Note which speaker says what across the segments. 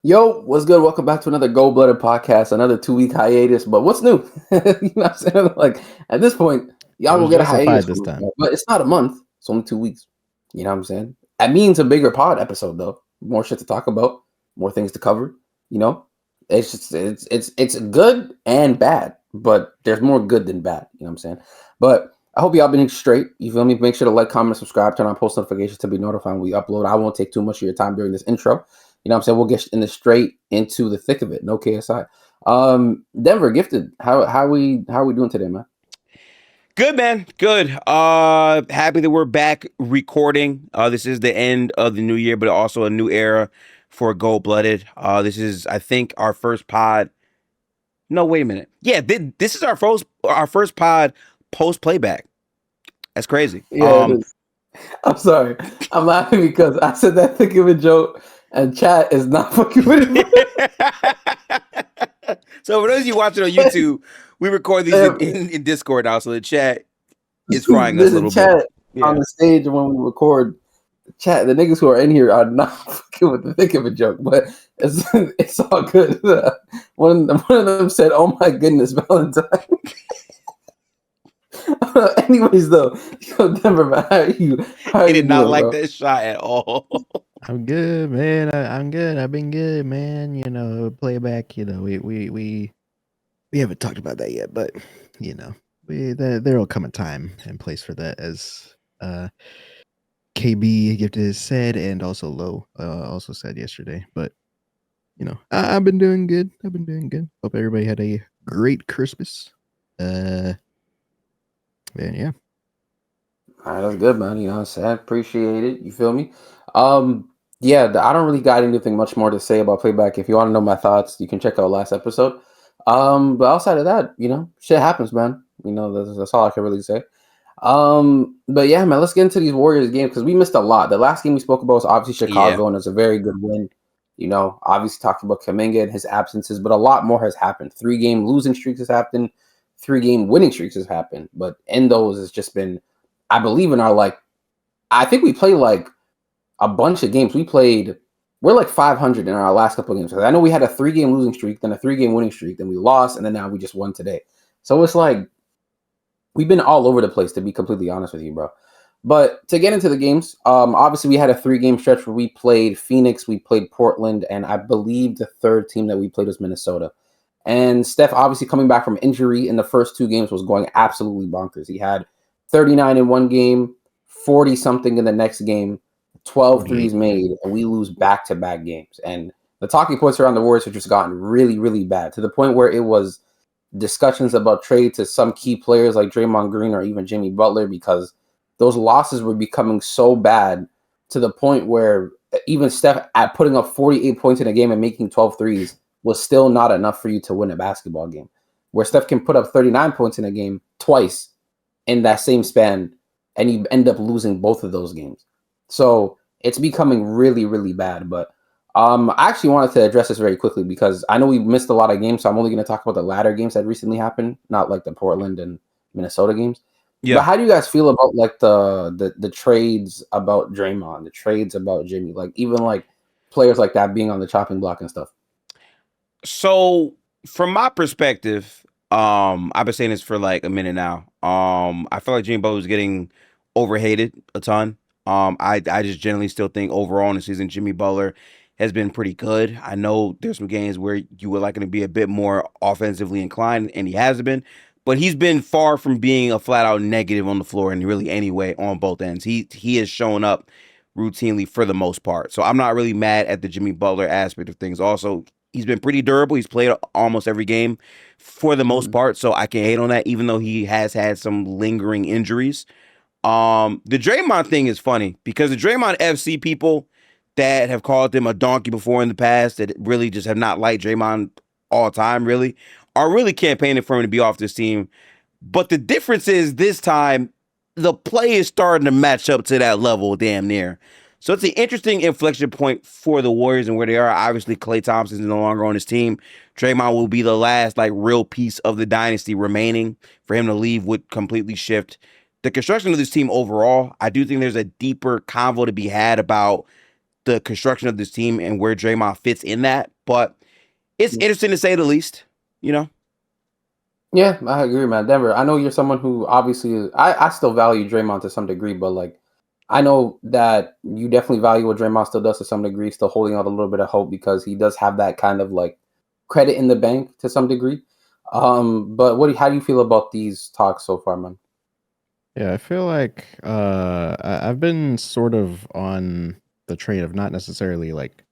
Speaker 1: Yo, what's good? Welcome back to another Gold-Blooded podcast, another 2-week hiatus. But what's new? You know what I'm saying? Like, at this point,
Speaker 2: It
Speaker 1: y'all gonna
Speaker 2: was
Speaker 1: get a hiatus
Speaker 2: justified this
Speaker 1: from me.
Speaker 2: time.
Speaker 1: But it's not a month. It's only 2 weeks. You know what I'm saying? That means a bigger pod episode, though. More shit to talk about, more things to cover. You know, it's just it's good and bad, but there's more good than bad. You know what I'm saying? But I hope y'all been straight. You feel me? Make sure to like, comment, subscribe, turn on post notifications to be notified when we upload. I won't take too much of your time during this intro. You know what I'm saying? We'll get straight into the thick of it. No KSI. Denver gifted. How we doing today, man?
Speaker 3: Good, man. Good. Happy that we're back recording. This is the end of the new year, but also a new era for Gold-Blooded. This is, I think, our first pod. No, wait a minute. Yeah, this is our first pod post playback. That's crazy.
Speaker 1: Yeah, it is. I'm sorry. I'm laughing because I said that thick of a joke, and chat is not fucking with
Speaker 3: it. So for those of you watching on YouTube, we record these in Discord now, so the chat is frying us a little
Speaker 1: chat
Speaker 3: bit.
Speaker 1: On the stage when we record. Chat, the niggas who are in here are not fucking with the thick of a joke, but it's all good. One of them said, "Oh my goodness, Valentine." Anyways, though, yo, Denver, man, how are
Speaker 3: He did not
Speaker 1: doing,
Speaker 3: like
Speaker 1: bro?
Speaker 3: that shot at all.
Speaker 2: I'm good, man. I'm good. I've been good, man. You know, playback. You know, we haven't talked about that yet, but you know, there'll come a time and place for that, as KB Gifted said, and also Low also said yesterday. But you know, I've been doing good. I've been doing good. Hope everybody had a great Christmas. And yeah.
Speaker 1: All right, that's good, man. You know what I'm saying? Appreciate it. You feel me? Yeah, I don't really got anything much more to say about playback. If you want to know my thoughts, you can check out last episode. But outside of that, you know, shit happens, man. You know, that's all I can really say. But yeah, man, let's get into these Warriors games because we missed a lot. The last game we spoke about was obviously Chicago, and it's a very good win. You know, obviously talking about Kuminga and his absences, but a lot more has happened. 3-game losing streaks has happened. 3-game winning streaks has happened. But in those, it's just been, I believe in our I think we played like a bunch of games. We're like 500 in our last couple of games. I know we had a 3-game losing streak, then a 3-game winning streak, then we lost, and then now we just won today. So it's like we've been all over the place, to be completely honest with you, bro. But to get into the games, obviously we had a 3-game stretch where we played Phoenix, we played Portland, and I believe the third team that we played was Minnesota. And Steph, obviously coming back from injury in the first 2 games, was going absolutely bonkers. He had 39 in one game, 40 something in the next game, 12 threes made, and we lose back-to-back games. And the talking points around the Warriors have just gotten really, really bad, to the point where it was discussions about trade to some key players like Draymond Green or even Jimmy Butler, because those losses were becoming so bad to the point where even Steph, at putting up 48 points in a game and making 12 threes, was still not enough for you to win a basketball game. Where Steph can put up 39 points in a game twice in that same span, and you end up losing both of those games. So it's becoming really, really bad. But I actually wanted to address this very quickly because I know we missed a lot of games, so I'm only going to talk about the latter games that recently happened, not like the Portland and Minnesota games. Yeah. But how do you guys feel about like the trades about Draymond, the trades about Jimmy, like even like players like that being on the chopping block and stuff?
Speaker 3: So from my perspective, I've been saying this for like a minute now. I feel like Jimmy Butler was getting overhated a ton. I just generally still think overall in the season, Jimmy Butler has been pretty good. I know there's some games where you would like him to be a bit more offensively inclined, and he hasn't been. But he's been far from being a flat out negative on the floor, and really anyway on both ends. He has shown up routinely for the most part. So I'm not really mad at the Jimmy Butler aspect of things. Also, he's been pretty durable. He's played almost every game for the most part, so I can hate on that, even though he has had some lingering injuries. The Draymond thing is funny because the Draymond FC people that have called him a donkey before in the past, that really just have not liked Draymond all time, really, are really campaigning for him to be off this team. But the difference is this time, the play is starting to match up to that level damn near. So it's an interesting inflection point for the Warriors and where they are. Obviously, Klay Thompson is no longer on his team. Draymond will be the last like real piece of the dynasty remaining. For him to leave would completely shift the construction of this team overall. I do think there's a deeper convo to be had about the construction of this team and where Draymond fits in that. But it's interesting to say the least, you know?
Speaker 1: Yeah, I agree, man. Denver, I know you're someone who obviously I still value Draymond to some degree, but like I know that you definitely value what Draymond still does to some degree, still holding out a little bit of hope because he does have that kind of like credit in the bank to some degree. But how do you feel about these talks so far, man?
Speaker 2: Yeah, I feel like I've been sort of on the train of not necessarily like,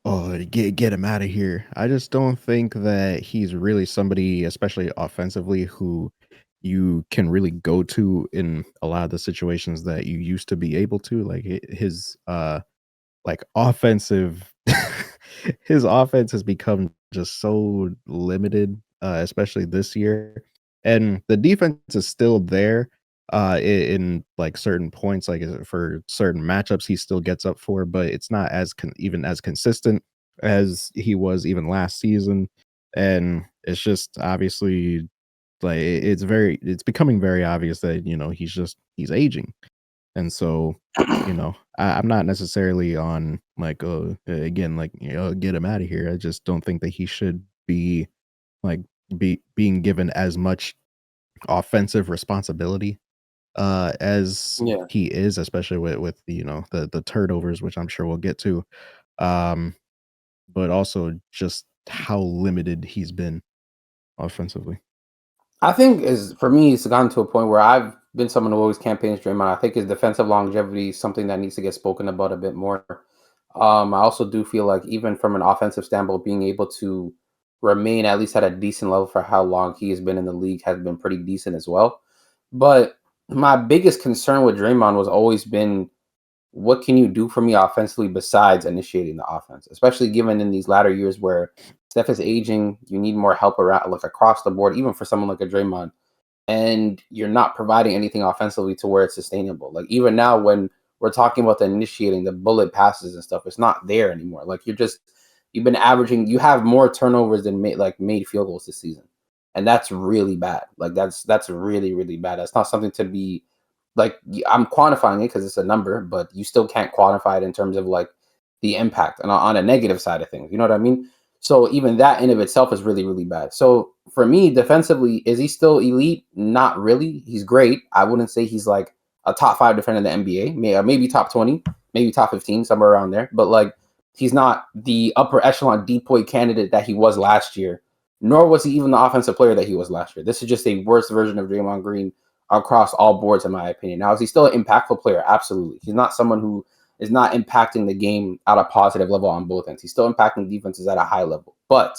Speaker 2: oh, get him out of here. I just don't think that he's really somebody, especially offensively, who you can really go to in a lot of the situations that you used to be able to. Like his like offensive his offense has become just so limited, especially this year. And the defense is still there in like certain points, like for certain matchups he still gets up for, but it's not as even as consistent as he was even last season. And it's just obviously like it's becoming very obvious that he's aging. And so I'm not necessarily on like, oh, again, like, get him out of here. I just don't think that he should be like being given as much offensive responsibility as
Speaker 1: Yeah.
Speaker 2: he is, especially with the turnovers, which I'm sure we'll get to. Um, but also just how limited he's been offensively.
Speaker 1: I think is for me, it's gotten to a point where I've been someone who always campaigns Draymond. I think his defensive longevity is something that needs to get spoken about a bit more. I also do feel like even from an offensive standpoint, being able to remain at least at a decent level for how long he has been in the league has been pretty decent as well. But my biggest concern with Draymond was always been what can you do for me offensively besides initiating the offense, especially given in these latter years where Steph is aging, you need more help around like across the board, even for someone like a Draymond, and you're not providing anything offensively to where it's sustainable. Like even now when we're talking about the initiating the bullet passes and stuff, it's not there anymore. Like you've been averaging, you have more turnovers than made field goals this season. And that's really bad. Like that's really, really bad. That's not something to be like I'm quantifying it because it's a number, but you still can't quantify it in terms of like the impact and on a negative side of things. You know what I mean? So even that in of itself is really, really bad. So for me, defensively, is he still elite? Not really. He's great. I wouldn't say he's like a top 5 defender in the NBA. Maybe top 20, maybe top 15, somewhere around there. But like he's not the upper echelon depoy candidate that he was last year, nor was he even the offensive player that he was last year. This is just a worse version of Draymond Green across all boards, in my opinion. Now, is he still an impactful player? Absolutely. He's not someone who is not impacting the game at a positive level on both ends. He's still impacting defenses at a high level. But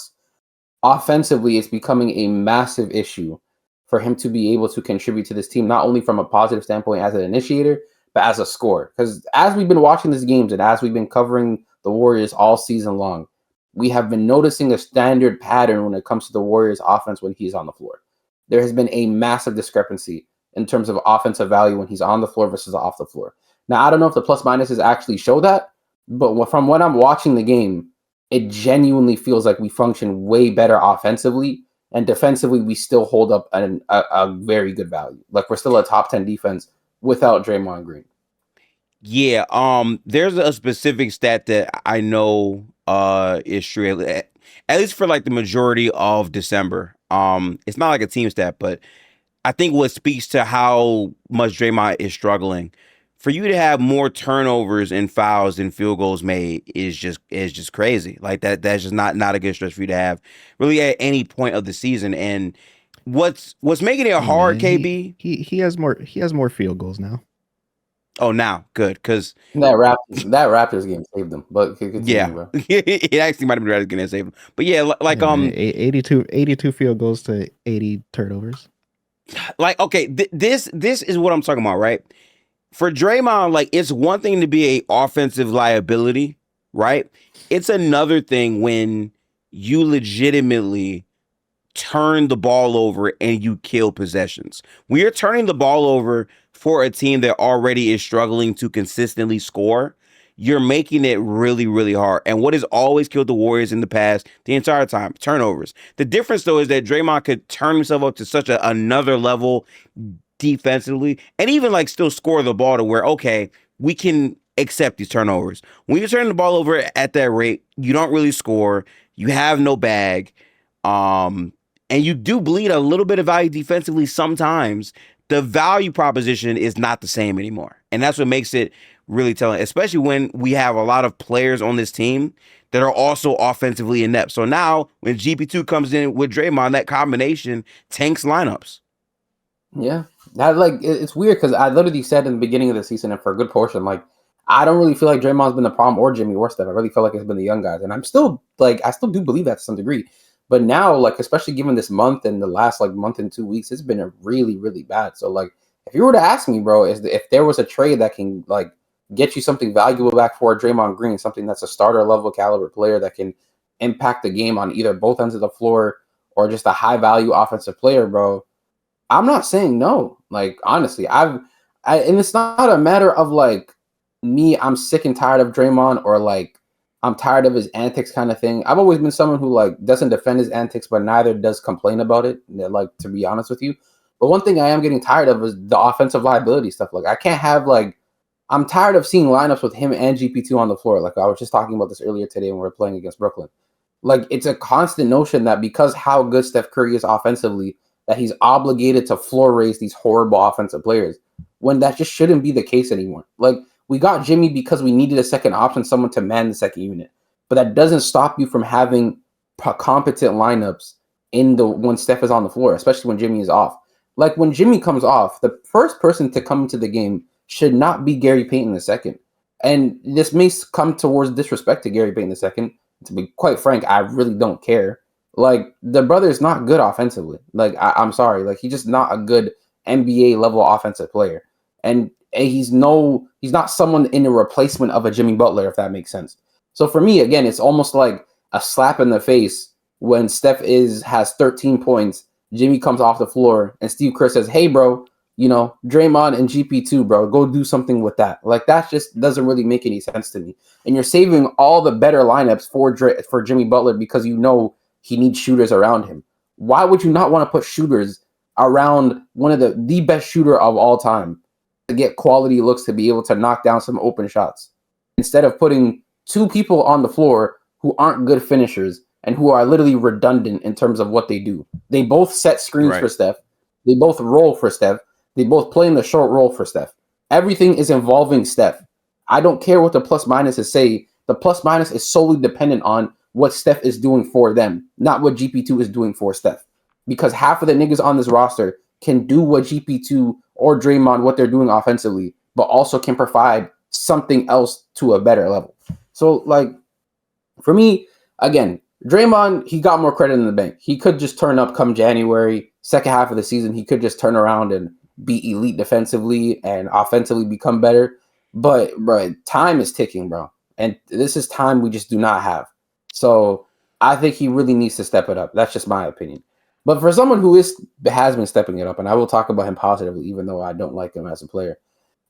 Speaker 1: offensively, it's becoming a massive issue for him to be able to contribute to this team, not only from a positive standpoint as an initiator, but as a scorer. Because as we've been watching these games and as we've been covering the Warriors all season long, we have been noticing a standard pattern when it comes to the Warriors offense when he's on the floor. There has been a massive discrepancy in terms of offensive value when he's on the floor versus off the floor. Now, I don't know if the plus minuses actually show that, but from when I'm watching the game, it genuinely feels like we function way better offensively, and defensively, we still hold up a very good value. Like we're still a top 10 defense without Draymond Green.
Speaker 3: Yeah, there's a specific stat that I know is true, at least for like the majority of December. It's not like a team stat, but I think what speaks to how much Draymond is struggling, for you to have more turnovers and fouls than field goals made is just crazy. Like that's just not a good stretch for you to have really at any point of the season. And what's making it
Speaker 2: Hey
Speaker 3: hard,
Speaker 2: man,
Speaker 3: KB?
Speaker 2: he has more field goals now.
Speaker 3: Oh, now good because
Speaker 1: That Raptors game saved them. But continue,
Speaker 3: yeah,
Speaker 1: bro.
Speaker 3: it actually might have been right against save him. But yeah, like
Speaker 2: Yeah, man, 82 field goals to 80 turnovers.
Speaker 3: like okay, this is what I'm talking about, right? For Draymond, like it's one thing to be a offensive liability, right? It's another thing when you legitimately turn the ball over and you kill possessions. When you're turning the ball over for a team that already is struggling to consistently score, you're making it really, really hard. And what has always killed the Warriors in the past, the entire time, turnovers. The difference, though, is that Draymond could turn himself up to such another level defensively and even like still score the ball to where, okay, we can accept these turnovers. When you turn the ball over at that rate, you don't really score. You have no bag. And you do bleed a little bit of value defensively sometimes. The value proposition is not the same anymore. And that's what makes it really telling, especially when we have a lot of players on this team that are also offensively inept. So now when GP2 comes in with Draymond, that combination tanks lineups.
Speaker 1: Yeah, that it's weird because I literally said in the beginning of the season and for a good portion, like I don't really feel like Draymond's been the problem or Jimmy or Steph. I really feel like it's been the young guys, and I'm still I still do believe that to some degree. But now, like especially given this month and the last like month and 2 weeks, it's been a really really bad. So like if you were to ask me, bro, if there was a trade that can like get you something valuable back for Draymond Green, something that's a starter level caliber player that can impact the game on either both ends of the floor or just a high value offensive player, bro. I'm not saying no. Like honestly, and it's not a matter of like me. I'm sick and tired of Draymond or like I'm tired of his antics kind of thing. I've always been someone who like doesn't defend his antics, but neither does complain about it. Like to be honest with you, but one thing I am getting tired of is the offensive liability stuff. Like I can't have like I'm tired of seeing lineups with him and GP2 on the floor. Like I was just talking about this earlier today when we were playing against Brooklyn. Like it's a constant notion that because how good Steph Curry is offensively, that he's obligated to floor raise these horrible offensive players when that just shouldn't be the case anymore. Like we got Jimmy because we needed a second option, someone to man the second unit, but that doesn't stop you from having competent lineups in the when Steph is on the floor, especially when Jimmy is off. Like when Jimmy comes off, the first person to come into the game should not be Gary Payton II. And this may come towards disrespect to Gary Payton II. To be quite frank, I really don't care. Like the brother is not good offensively. Like I'm sorry, like he's just not a good NBA level offensive player, and he's not someone in a replacement of a Jimmy Butler, if that makes sense. So for me, again, it's almost like a slap in the face when Steph has 13 points, Jimmy comes off the floor, and Steve Kerr says, "Hey, bro, Draymond and GP2, bro, go do something with that." Like that just doesn't really make any sense to me. And you're saving all the better lineups for Jimmy Butler because he needs shooters around him. Why would you not want to put shooters around one of the best shooter of all time to get quality looks to be able to knock down some open shots instead of putting two people on the floor who aren't good finishers and who are literally redundant in terms of what they do? They both set screens for Steph. They both roll for Steph. They both play in the short roll for Steph. Everything is involving Steph. I don't care what the plus minus is say. The plus minus is solely dependent on what Steph is doing for them, not what GP2 is doing for Steph. Because half of the niggas on this roster can do what GP2 or Draymond, what they're doing offensively, but also can provide something else to a better level. So, like, for me, again, Draymond, he got more credit in the bank. He could just turn up come January, second half of the season. He could just turn around and be elite defensively and offensively become better. But, bro, time is ticking, bro. And this is time we just do not have. So I think he really needs to step it up. That's just my opinion. But for someone who has been stepping it up, and I will talk about him positively, even though I don't like him as a player,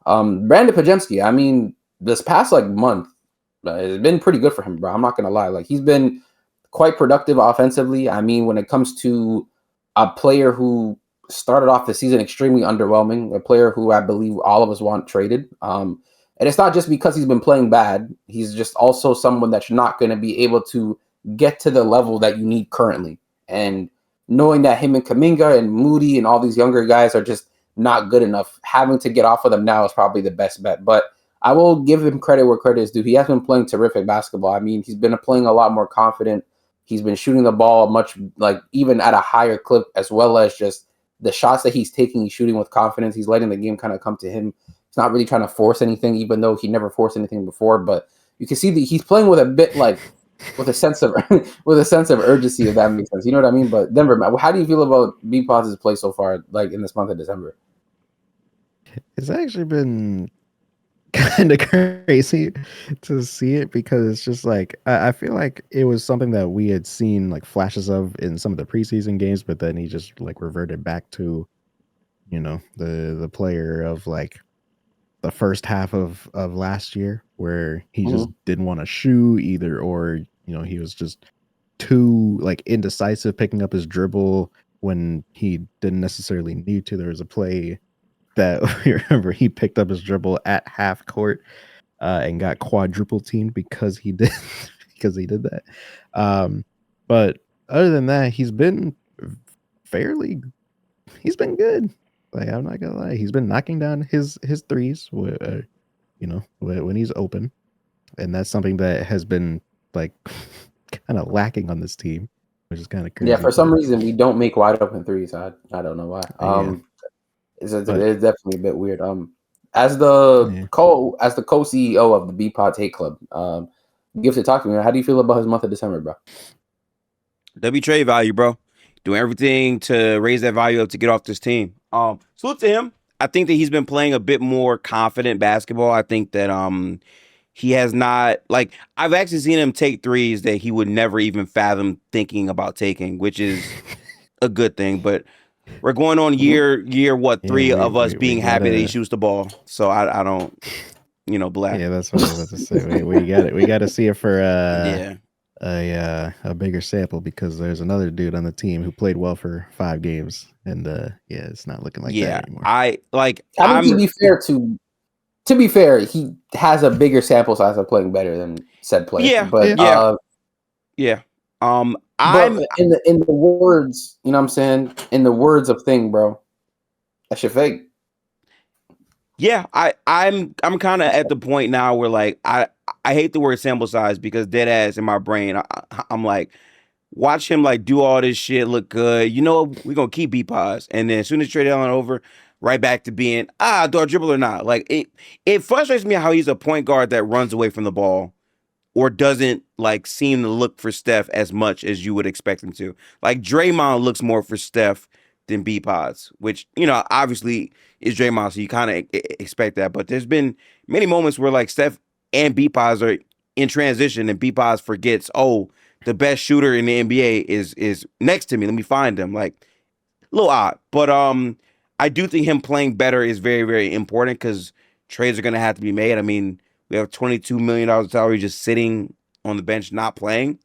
Speaker 1: Brandon Pajemski, I mean, this past month, it's been pretty good for him, bro. I'm not gonna lie. Like he's been quite productive offensively. I mean, when it comes to a player who started off the season extremely underwhelming, a player who I believe all of us want traded. And it's not just because he's been playing bad. He's just also someone that's not going to be able to get to the level that you need currently. And knowing that him and Kuminga and Moody and all these younger guys are just not good enough, having to get off of them now is probably the best bet. But I will give him credit where credit is due. He has been playing terrific basketball. I mean, he's been playing a lot more confident. He's been shooting the ball much, even at a higher clip, as well as just the shots that he's taking, he's shooting with confidence. He's letting the game kind of come to him. He's not really trying to force anything, even though he never forced anything before. But you can see that he's playing with a bit with a sense of urgency, if that makes sense. You know what I mean? But Denver, man, how do you feel about BPodz's play so far, in this month of December?
Speaker 2: It's actually been kind of crazy to see it because it's just I feel like it was something that we had seen flashes of in some of the preseason games, but then he just reverted back to the player of the first half of last year where he just didn't want to shoot either, or he was just too indecisive picking up his dribble when he didn't necessarily need to. There was a play that you remember he picked up his dribble at half court and got quadruple teamed because he did that. But other than that, he's been good. Like, I'm not gonna lie, he's been knocking down his threes, when he's open, and that's something that has been like kind of lacking on this team, which is kind of crazy.
Speaker 1: Yeah, for some reason we don't make wide open threes. I don't know why. It's definitely a bit weird. As the co-CEO of the BPodz Hate Club, Gifted, talk to me. How do you feel about his month of December, bro?
Speaker 3: W trade value, bro. Doing everything to raise that value up to get off this team. Salute to him. I think that he's been playing a bit more confident basketball. I think that he has not, like, I've actually seen him take threes that he would never even fathom thinking about taking, which is a good thing. But we're going on year 3 of us being happy that he shoots the ball. So I don't, black.
Speaker 2: Yeah, that's what I was about to say. We got to see it for a bigger sample, because there's another dude on the team who played well for 5 games, and it's not looking like that anymore.
Speaker 1: To be fair, he has a bigger sample size of playing better than said player. But in the words, you know what I'm saying? In the words of Thing, bro, that shit fake.
Speaker 3: Yeah, I'm kind of at the point now where, like, I hate the word sample size, because dead ass in my brain, I'm like, watch him like do all this shit, look good. We're gonna keep BPodz, and then as soon as trade Allen over, right back to being do I dribble or not? Like, it frustrates me how he's a point guard that runs away from the ball, or doesn't like seem to look for Steph as much as you would expect him to. Like, Draymond looks more for Steph than BPodz, which, obviously is Draymond, so you kind of expect that. But there's been many moments where, like, Steph and BPodz are in transition, and BPodz forgets, the best shooter in the NBA is next to me. Let me find him. Like, a little odd. But I do think him playing better is very, very important, because trades are going to have to be made. I mean, we have $22 million of salary just sitting on the bench not playing,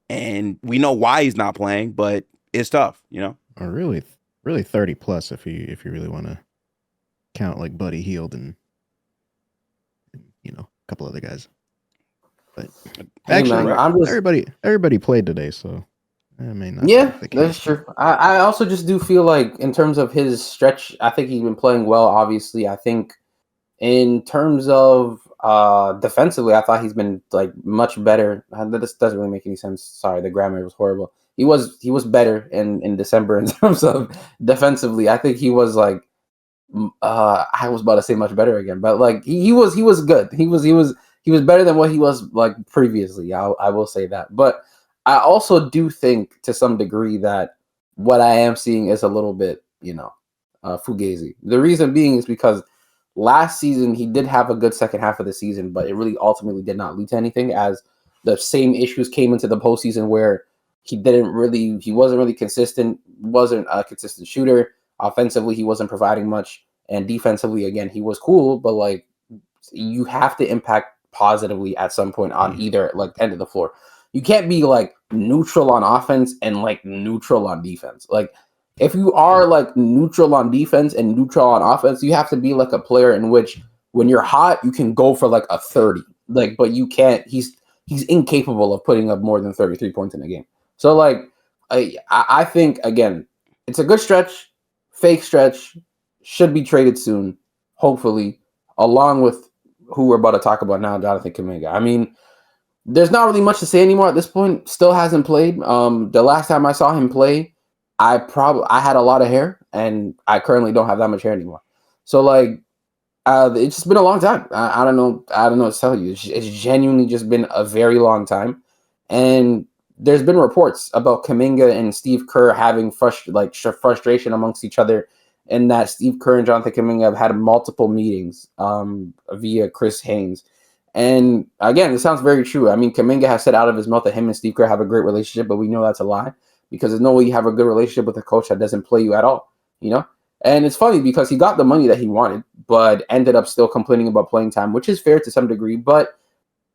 Speaker 3: and we know why he's not playing, but it's tough,
Speaker 2: Or really 30 plus if you really want to count like Buddy Hield and a couple other guys. But actually, everybody played today, so I mean,
Speaker 1: that's true. I also just do feel like, in terms of his stretch, I think he's been playing well. Obviously, I think in terms of defensively, I thought he's been like much better. This doesn't really make any sense. Sorry, the grammar was horrible. He was better in December in terms of defensively. I think he was like, I was about to say much better again, but like he was good. He was better than what he was like previously. I will say that. But I also do think, to some degree, that what I am seeing is a little bit, fugazi. The reason being is because last season he did have a good second half of the season, but it really ultimately did not lead to anything, as the same issues came into the postseason where he wasn't really consistent, wasn't a consistent shooter. Offensively, he wasn't providing much, and defensively, again, he was cool, but like, you have to impact positively at some point on either like end of the floor. You can't be like neutral on offense and like neutral on defense. Like, if you are like neutral on defense and neutral on offense, you have to be like a player in which, when you're hot, you can go for like a 30. Like, but you can't. He's incapable of putting up more than 33 points in a game. So like, I think, again, it's a good stretch, fake stretch, should be traded soon, hopefully, along with who we're about to talk about now, Jonathan Kuminga. I mean, there's not really much to say anymore at this point. Still hasn't played. The last time I saw him play, I had a lot of hair, and I currently don't have that much hair anymore. So like, it's just been a long time. I don't know what to tell you. It's genuinely just been a very long time, and there's been reports about Kuminga and Steve Kerr having frustration amongst each other, and that Steve Kerr and Jonathan Kuminga have had multiple meetings via Chris Haynes. And again, it sounds very true. I mean, Kuminga has said out of his mouth that him and Steve Kerr have a great relationship, but we know that's a lie, because there's no way you have a good relationship with a coach that doesn't play you at all, And it's funny, because he got the money that he wanted, but ended up still complaining about playing time, which is fair to some degree, but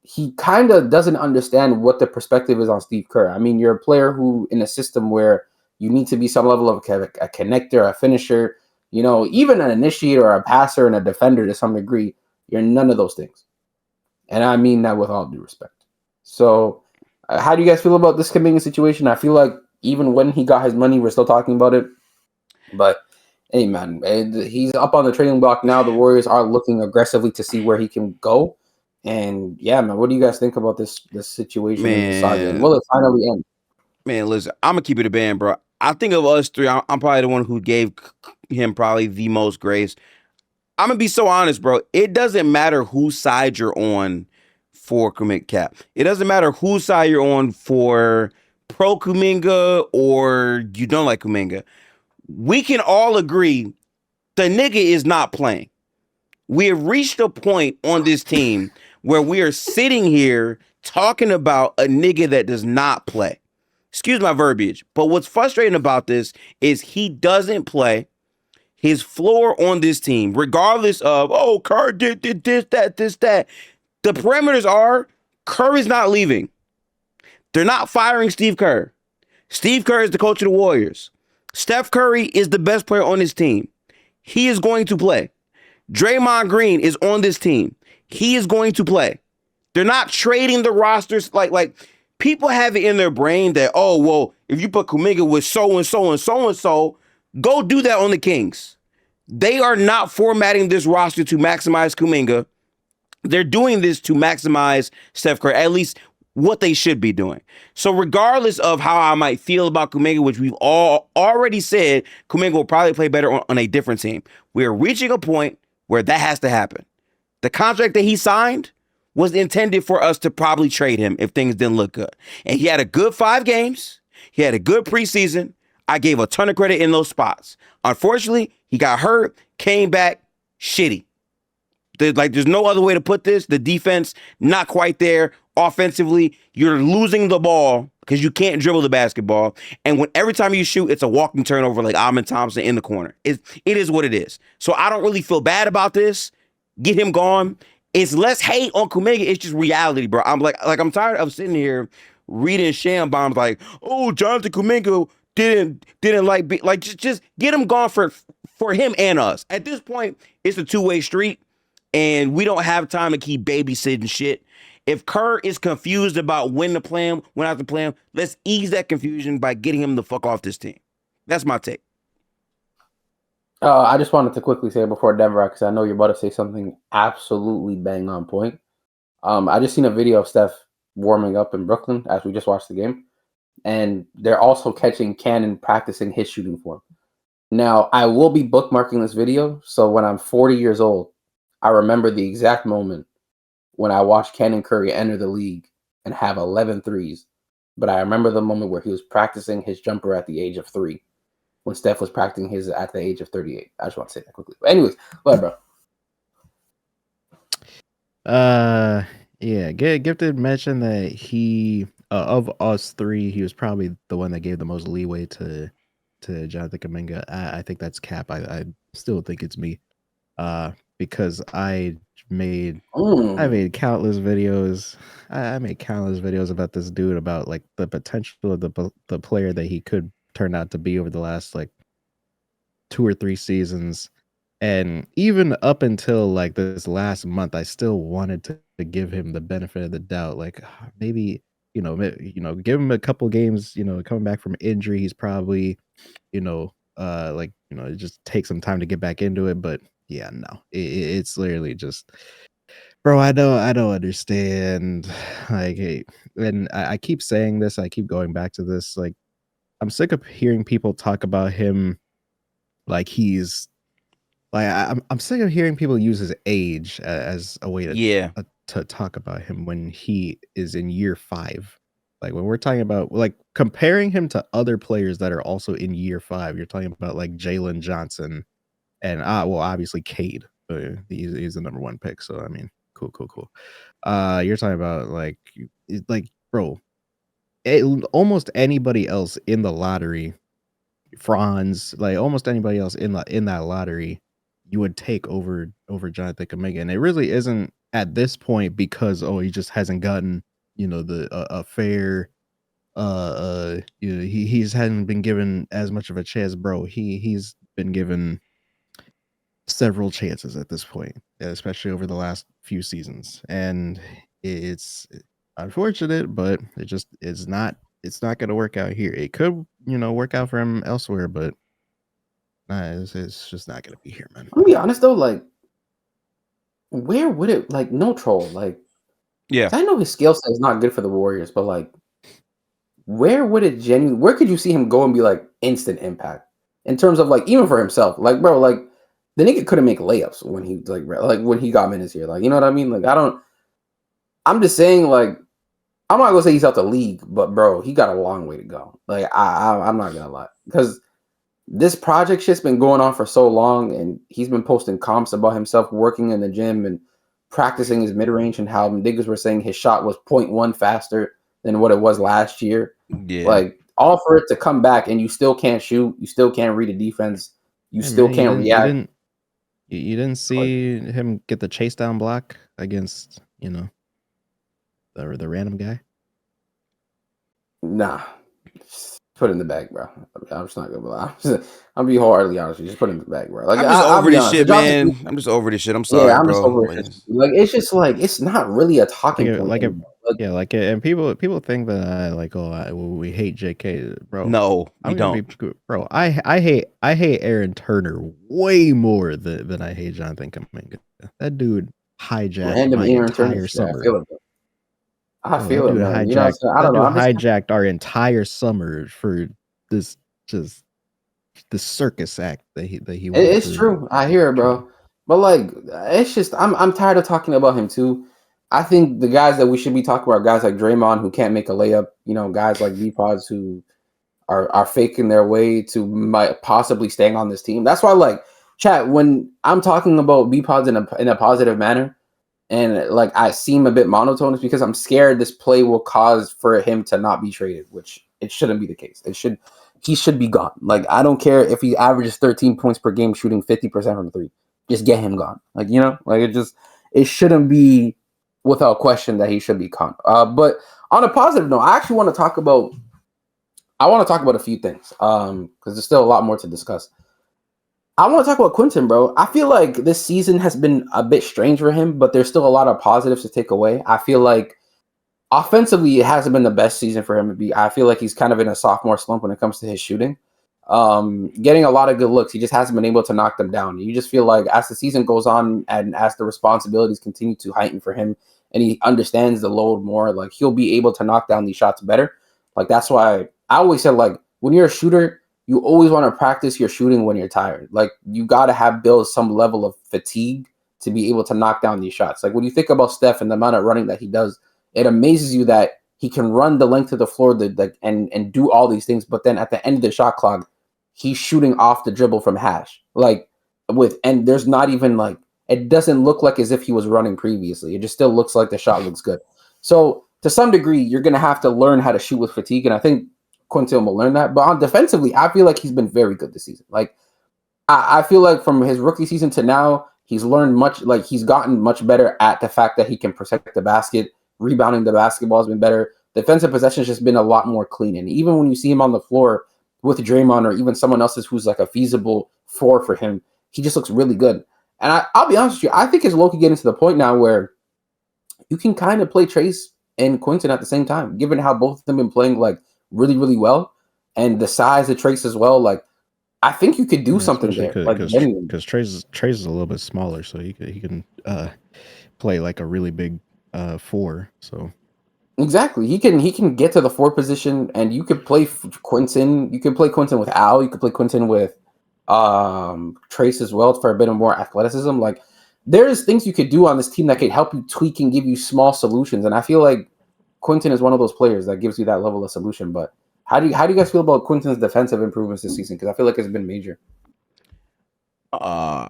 Speaker 1: he kind of doesn't understand what the perspective is on Steve Kerr. I mean, you're a player who, in a system where you need to be some level of a connector, a finisher, even an initiator, or a passer, and a defender to some degree, you're none of those things. And I mean that with all due respect. So, how do you guys feel about this Kuminga situation? I feel like even when he got his money, we're still talking about it. But hey, man, he's up on the trading block now. The Warriors are looking aggressively to see where he can go. And yeah, man, what do you guys think about this situation and this saga? And
Speaker 3: Man,
Speaker 1: will it finally end?
Speaker 3: man, listen, I'm gonna keep it a band, bro. I think of us three, I'm probably the one who gave him probably the most grace. I'm gonna be so honest, bro. It doesn't matter whose side you're on for commit cap. It doesn't matter whose side you're on for pro Kuminga or you don't like Kuminga. We can all agree the nigga is not playing. We have reached a point on this team where we are sitting here talking about a nigga that does not play. Excuse my verbiage, but what's frustrating about this is he doesn't play. His floor on this team, regardless of, oh, Kerr did this, that. The parameters are Kerr is not leaving. They're not firing Steve Kerr. Steve Kerr is the coach of the Warriors. Steph Curry is the best player on this team. He is going to play. Draymond Green is on this team. He is going to play. They're not trading the rosters like people have it in their brain that, oh, well, if you put Kuminga with so and so and so and so, go do that on the Kings. They are not formatting this roster to maximize Kuminga. They're doing this to maximize Steph Curry, at least what they should be doing. So regardless of how I might feel about Kuminga, which we've all already said, Kuminga will probably play better on a different team. We're reaching a point where that has to happen. The contract that he signed was intended for us to probably trade him if things didn't look good. And he had a good 5 games. He had a good preseason. I gave a ton of credit in those spots. Unfortunately, he got hurt, came back shitty. There's no other way to put this. The defense, not quite there. Offensively, you're losing the ball because you can't dribble the basketball. And every time you shoot, it's a walking turnover like Amin Thompson in the corner. It is what it is. So I don't really feel bad about this. Get him gone. It's less hate on Kuminga. It's just reality, bro. I'm tired of sitting here reading sham bombs like, oh, Jonathan Kuminga didn't just get him gone for him and us. At this point, it's a two-way street, and we don't have time to keep babysitting shit. If Kerr is confused about when to play him, when not to play him, let's ease that confusion by getting him the fuck off this team. That's my take.
Speaker 1: I just wanted to quickly say before Denver, because I know you're about to say something absolutely bang on point. I just seen a video of Steph warming up in Brooklyn as we just watched the game, and they're also catching Cannon practicing his shooting form. Now, I will be bookmarking this video, so when I'm 40 years old, I remember the exact moment when I watched Cannon Curry enter the league and have 11 threes. But I remember the moment where he was practicing his jumper at the age of 3, when Steph was practicing his at the age of 38. I just want to say that quickly. But anyways, go ahead,
Speaker 2: bro. Yeah, Gifted mentioned that he of us 3, he was probably the one that gave the most leeway to Jonathan Kuminga. I think that's cap. I still think it's me. Because I made countless videos. I made countless videos about this dude, about like the potential of the player that he could turn out to be over the last like 2 or 3 seasons. And even up until like this last month, I still wanted to give him the benefit of the doubt. Like maybe, give him a couple games, coming back from injury. He's probably, it just takes some time to get back into it. But yeah, no, it's literally just, bro, I don't understand. Like, hey, and I keep saying this, I keep going back to this. Like, I'm sick of hearing people talk about him like he's like I'm sick of hearing people use his age as a way to talk about him when he is in year 5. Like when we're talking about like comparing him to other players that are also in year 5, you're talking about like Jalen Johnson and obviously Cade. He's the number 1 pick. So I mean, cool. You're talking about like bro, almost anybody else in the lottery, Franz, like almost anybody else in that lottery, you would take over Jonathan Kuminga. And it really isn't at this point because he just hasn't gotten a fair he hasn't been given as much of a chance, bro. He's been given several chances at this point, especially over the last few seasons, and it's unfortunate, but it just is not. It's not going to work out here. It could, work out for him elsewhere, but it's just not going to be here, man.
Speaker 1: I'll be honest though, like, where would it no troll
Speaker 3: Yeah,
Speaker 1: I know his skill set is not good for the Warriors, but like, where would it genuinely? Where could you see him go and be like instant impact in terms of like even for himself? Like, bro, like the nigga couldn't make layups when he like when he got minutes here. Like, you know what I mean? Like, I don't. I'm just saying, like, I'm not gonna say he's out the league, but bro, he got a long way to go. Like, I'm not gonna lie because this project shit's been going on for so long, and he's been posting comps about himself working in the gym and practicing his mid range, and how niggas were saying his shot was 0.1 faster than what it was last year.
Speaker 3: yeah.
Speaker 1: Like, all for it to come back, and you still can't shoot, you still can't read a defense, you
Speaker 2: Hey,
Speaker 1: still
Speaker 2: man,
Speaker 1: can't react.
Speaker 2: You didn't see him get the chase down block against the random guy.
Speaker 1: Nah, just put it in the bag, bro. I'm just not gonna lie. I'm be wholeheartedly honest with you. Just put it in the bag, bro. Like,
Speaker 3: I'm just
Speaker 1: I'll
Speaker 3: over
Speaker 1: be
Speaker 3: this
Speaker 1: honest.
Speaker 3: shit, man. I'm just over this shit. I'm sorry,
Speaker 1: Yeah, I'm just
Speaker 3: bro.
Speaker 1: over it. Like, it's just like it's not really a talking point.
Speaker 2: And people think that we hate JK, bro.
Speaker 3: No, we
Speaker 2: I'm gonna
Speaker 3: don't.
Speaker 2: be, bro. I hate Aaron Turner way more than I hate Jonathan Kuminga. That dude hijacked
Speaker 1: random
Speaker 2: my
Speaker 1: Aaron Turner.
Speaker 2: entire
Speaker 1: Yeah, I
Speaker 2: summer.
Speaker 1: feel it. Bro. I
Speaker 2: Bro,
Speaker 1: feel
Speaker 2: that
Speaker 1: it,
Speaker 2: dude
Speaker 1: man. You know what I'm saying? I don't know. I'm just
Speaker 2: hijacked our entire summer for this just the circus act that he went
Speaker 1: it's
Speaker 2: through.
Speaker 1: true. I hear it, bro. But like, it's just I'm tired of talking about him too. I think the guys that we should be talking about are guys like Draymond who can't make a layup. You know, guys like BPodz who are faking their way to might possibly staying on this team. That's why, like, chat, when I'm talking about BPodz in a positive manner, and like I seem a bit monotone, is because I'm scared this play will cause for him to not be traded, which it shouldn't be the case. He should be gone. Like, I don't care if he averages 13 points per game shooting 50% from three. Just get him gone. Like, like it shouldn't be without question that he should be gone. But on a positive note, I actually want to talk about a few things. Because there's still a lot more to discuss. I want to talk about Quinten, bro. I feel like this season has been a bit strange for him, but there's still a lot of positives to take away. I feel like offensively, it hasn't been the best season for him to be. I feel like he's kind of in a sophomore slump when it comes to his shooting. Getting a lot of good looks, he just hasn't been able to knock them down. You just feel like as the season goes on and as the responsibilities continue to heighten for him, and he understands the load more, like he'll be able to knock down these shots better. Like, that's why I always said, like, when you're a shooter, you always want to practice your shooting when you're tired. Like, you got to build some level of fatigue to be able to knock down these shots. Like, when you think about Steph and the amount of running that he does, it amazes you that he can run the length of the floor and do all these things, but then at the end of the shot clock, he's shooting off the dribble from hash. And there's not even it doesn't look like as if he was running previously. It just still looks like the shot looks good. So to some degree, you're gonna have to learn how to shoot with fatigue, and I think Quinten will learn that. But on defensively, I feel like he's been very good this season. Like, I feel like from his rookie season to now, he's learned much. Like, he's gotten much better at the fact that he can protect the basket. Rebounding the basketball has been better. Defensive possession has just been a lot more clean. And even when you see him on the floor with Draymond or even someone else's who's like a feasible four for him, he just looks really good. And I'll be honest with you, I think it's low-key getting to the point now where you can kind of play Trace and Quinten at the same time, given how both of them been playing like really, really well, and the size of Trace as well. Like, I think you could do something there.
Speaker 2: Because Trace is a little bit smaller, so he can play like a really big four. So
Speaker 1: exactly, he can get to the four position, and you could play Quinten. You could play Quinten with Al. You could play Quinten with Trace as well for a bit of more athleticism. Like, there's things you could do on this team that could help you tweak and give you small solutions. And I feel like Quinten is one of those players that gives you that level of solution. But how do you guys feel about Quinten's defensive improvements this season? Because I feel like it's been major.
Speaker 3: I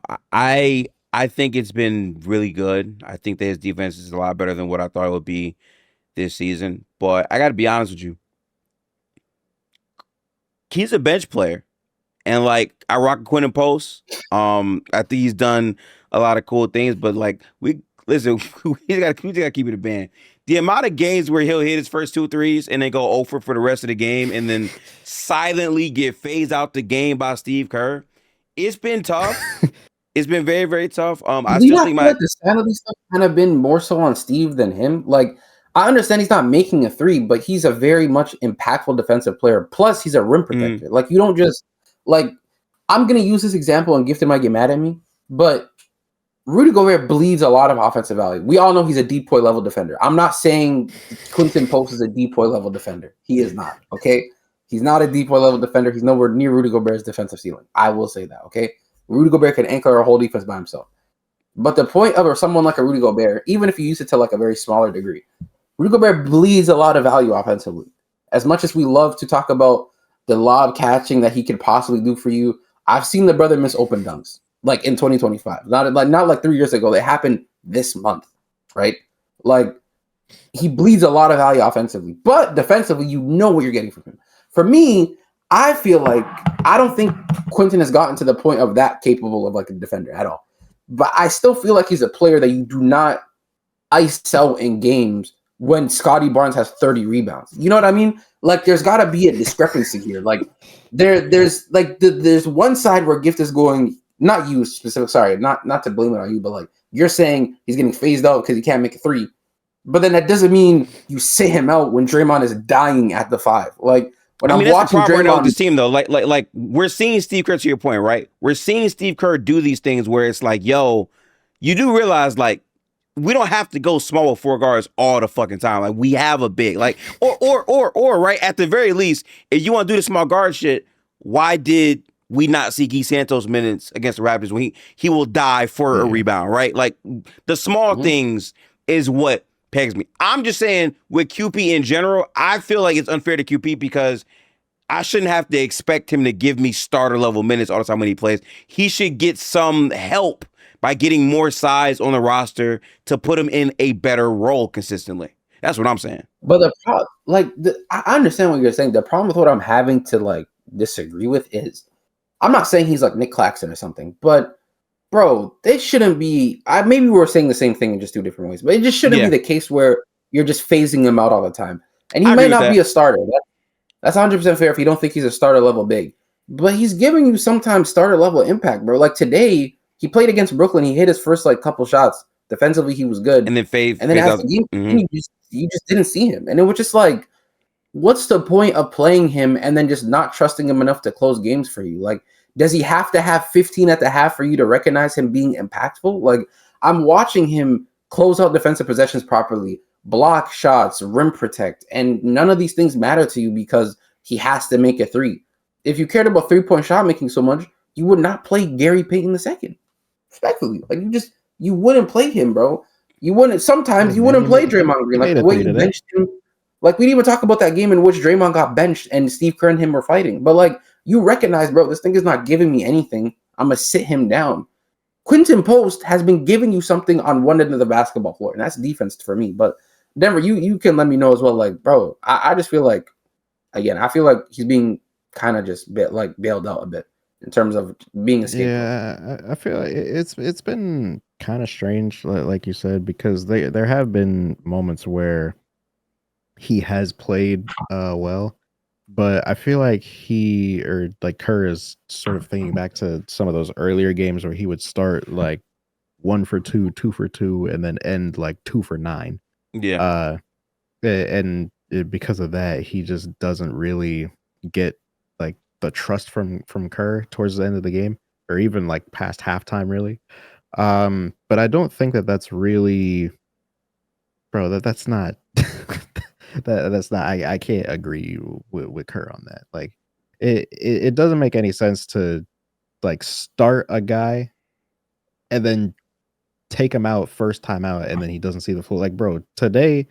Speaker 3: think it's been really good. I think that his defense is a lot better than what I thought it would be this season. But I got to be honest with you, he's a bench player, and like I rock Quinten Post. I think he's done a lot of cool things, but like we just gotta keep it a band. The amount of games where he'll hit his first 2 threes and then go over for the rest of the game, and then silently get phased out the game by Steve Kerr, it's been tough. It's been very, very tough. I
Speaker 1: Do you
Speaker 3: still
Speaker 1: not
Speaker 3: think
Speaker 1: feel like the sanity stuff kind of been more so on Steve than him? Like, I understand he's not making a three, but he's a very much impactful defensive player. Plus, he's a rim protector. Like, you don't just like. I'm gonna use this example, and Gifted might get mad at me, but Rudy Gobert bleeds a lot of offensive value. We all know he's a depoy level defender. I'm not saying Quinten Post is a depoy level defender. He is not. Okay, he's not a depoy level defender. He's nowhere near Rudy Gobert's defensive ceiling. I will say that. Okay, Rudy Gobert can anchor a whole defense by himself. But the point of someone like a Rudy Gobert, even if you use it to like a very smaller degree, Rudy Gobert bleeds a lot of value offensively. As much as we love to talk about the lob catching that he could possibly do for you, I've seen the brother miss open dunks like in 2025. Not like 3 years ago. They happened this month, right? Like he bleeds a lot of value offensively, but defensively, you know what you're getting from him. For me, I feel like I don't think Quinten has gotten to the point of that capable of like a defender at all. But I still feel like he's a player that you do not ice out in games when Scotty Barnes has 30 rebounds. You know what I mean? Like there's got to be a discrepancy here. Like there's one side where Gift is going, not you specific, sorry, not to blame it on you, but like you're saying he's getting phased out because he can't make a three. But then that doesn't mean you sit him out when Draymond is dying at the five. Like when I'm watching
Speaker 3: that's the problem
Speaker 1: Draymond
Speaker 3: with this team though. Like we're seeing Steve Kerr, to your point, right? We're seeing Steve Kerr do these things where it's like, yo, you do realize like we don't have to go small with four guards all the fucking time. Like we have a big, like, or right, at the very least, if you want to do the small guard shit, why did we not see Guy Santos minutes against the Raptors when he will die for a rebound, right? Like the small things is what pegs me. I'm just saying with QP in general, I feel like it's unfair to QP because I shouldn't have to expect him to give me starter level minutes all the time when he plays. He should get some help by getting more size on the roster to put him in a better role consistently. That's what I'm saying.
Speaker 1: But the problem, I understand what you're saying. The problem with what I'm having to like disagree with is, I'm not saying he's like Nick Claxton or something, but bro, they shouldn't be. Maybe we're saying the same thing in just two different ways, but it just shouldn't be the case where you're just phasing him out all the time. And he might not be a starter. That's 100% fair if you don't think he's a starter level big, but he's giving you sometimes starter level impact, bro. Like today, he played against Brooklyn. He hit his first like couple shots. Defensively, he was good.
Speaker 3: And then
Speaker 1: after the game, you just didn't see him. And it was just like, what's the point of playing him and then just not trusting him enough to close games for you? Like, does he have to have 15 at the half for you to recognize him being impactful? Like, I'm watching him close out defensive possessions properly, block shots, rim protect, and none of these things matter to you because he has to make a three. If you cared about 3-point shot making so much, you would not play Gary Payton II. Respectfully, like you wouldn't play him, bro. You wouldn't. Sometimes you wouldn't play Draymond Green. Like the way you benched him. Like we didn't even talk about that game in which Draymond got benched and Steve Kerr and him were fighting. But like you recognize, bro, this thing is not giving me anything. I'm gonna sit him down. Quinten Post has been giving you something on one end of the basketball floor, and that's defense for me. But Denver, you can let me know as well. Like, bro, I just feel like, again, I feel like he's being kind of just bailed out a bit in terms of being a scapegoat.
Speaker 2: Yeah, I feel like it's been kind of strange, like you said, because there have been moments where he has played well, but I feel like Kerr is sort of thinking back to some of those earlier games where he would start like 1 for 2, 2 for 2, and then end like 2 for 9.
Speaker 3: Yeah.
Speaker 2: Because of that, he just doesn't really get like the trust from Kerr towards the end of the game, or even like past halftime, really. But I don't think that's really, bro. That's not. That's not. I can't agree with Kerr on that. Like, it doesn't make any sense to like start a guy and then take him out first time out, and then he doesn't see the floor. Like, bro, today.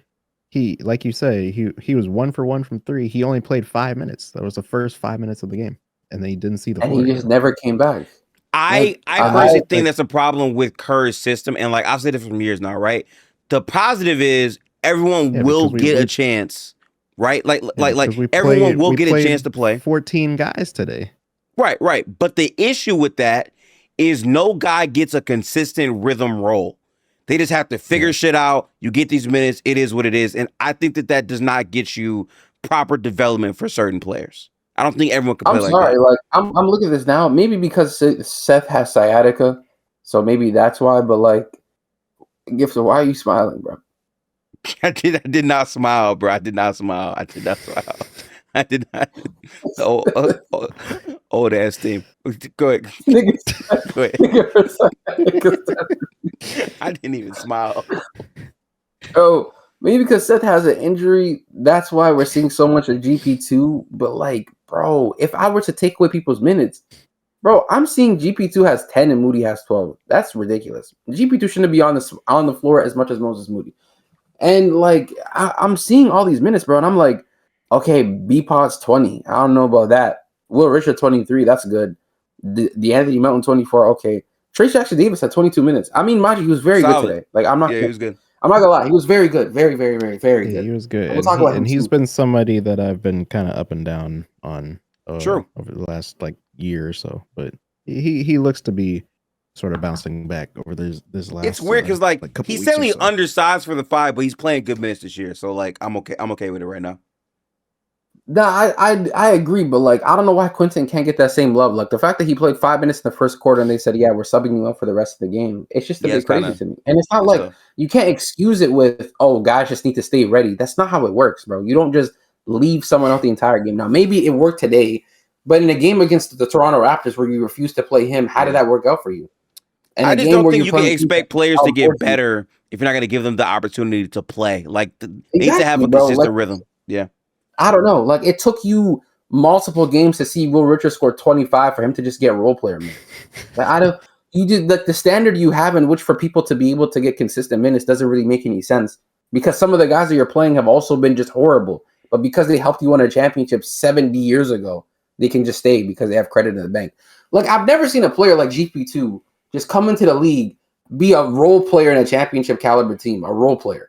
Speaker 2: He, like you say, he was 1 for 1 from 3. He only played 5 minutes. That was the first 5 minutes of the game, and then he didn't see the floor.
Speaker 1: And he just never came back.
Speaker 3: I personally think that's a problem with Kerr's system, and like I've said it for years now, right? The positive is everyone will get a chance, right? Like everyone will get a chance to play.
Speaker 2: 14 guys today.
Speaker 3: Right. But the issue with that is no guy gets a consistent rhythm role. They just have to figure shit out. You get these minutes. It is what it is. And I think that does not get you proper development for certain players. I don't think everyone can play like that.
Speaker 1: Like I'm looking at this now. Maybe because Seth has sciatica, So maybe that's why. But like, Gifter, why are you smiling, bro?
Speaker 3: I did not smile, bro. I did not smile. I did not smile. I did not. Old ass team. Go ahead.
Speaker 1: Nigga,
Speaker 3: Go ahead.
Speaker 1: nigga,
Speaker 3: I didn't even smile.
Speaker 1: oh, maybe because Seth has an injury, that's why we're seeing so much of GP2. But like, bro, if I were to take away people's minutes, bro, I'm seeing GP2 has 10 and Moody has 12. That's ridiculous. GP2 shouldn't be on the floor as much as Moses Moody. And like, I'm seeing all these minutes, bro, and I'm like, okay, BPodz 20. I don't know about that. Will Richard 23. That's good. The Anthony Melton 24. Okay. Trey Jackson Davis had 22 minutes. I mean, mind you, he was very
Speaker 3: Solid.
Speaker 1: good today. Like, I'm not.
Speaker 3: Yeah, he was good.
Speaker 1: I'm not gonna lie. He was very good. Very, very, very, very good.
Speaker 2: He was good.
Speaker 1: We'll talk about him
Speaker 2: He's
Speaker 1: too.
Speaker 2: been somebody that I've been kind of up and down on
Speaker 3: True.
Speaker 2: over the last like year or so. But he looks to be sort of bouncing back over this last.
Speaker 3: It's weird because like
Speaker 2: couple
Speaker 3: he's
Speaker 2: weeks or
Speaker 3: certainly
Speaker 2: so.
Speaker 3: undersized for the 5, but he's playing good minutes this year. So like I'm okay with it right now.
Speaker 1: No, I agree, but like I don't know why Quinten can't get that same love. Like the fact that he played 5 minutes in the first quarter and they said, "Yeah, we're subbing you up for the rest of the game." It's just a bit crazy to me. And it's not like you can't excuse it with, "Oh, guys just need to stay ready." That's not how it works, bro. You don't just leave someone out the entire game. Now, maybe it worked today, but in a game against the Toronto Raptors where you refuse to play him, how did that work out for you? And
Speaker 3: I just don't think you can expect players to get better if you're not going to give them the opportunity to play. Like they need to have a consistent rhythm. Yeah.
Speaker 1: I don't know. Like it took you multiple games to see Will Richards score 25 for him to just get role player minutes. Like you did like the standard you have in which for people to be able to get consistent minutes doesn't really make any sense because some of the guys that you're playing have also been just horrible. But because they helped you win a championship 70 years ago, they can just stay because they have credit in the bank. Like I've never seen a player like GP2 just come into the league, be a role player in a championship caliber team, a role player,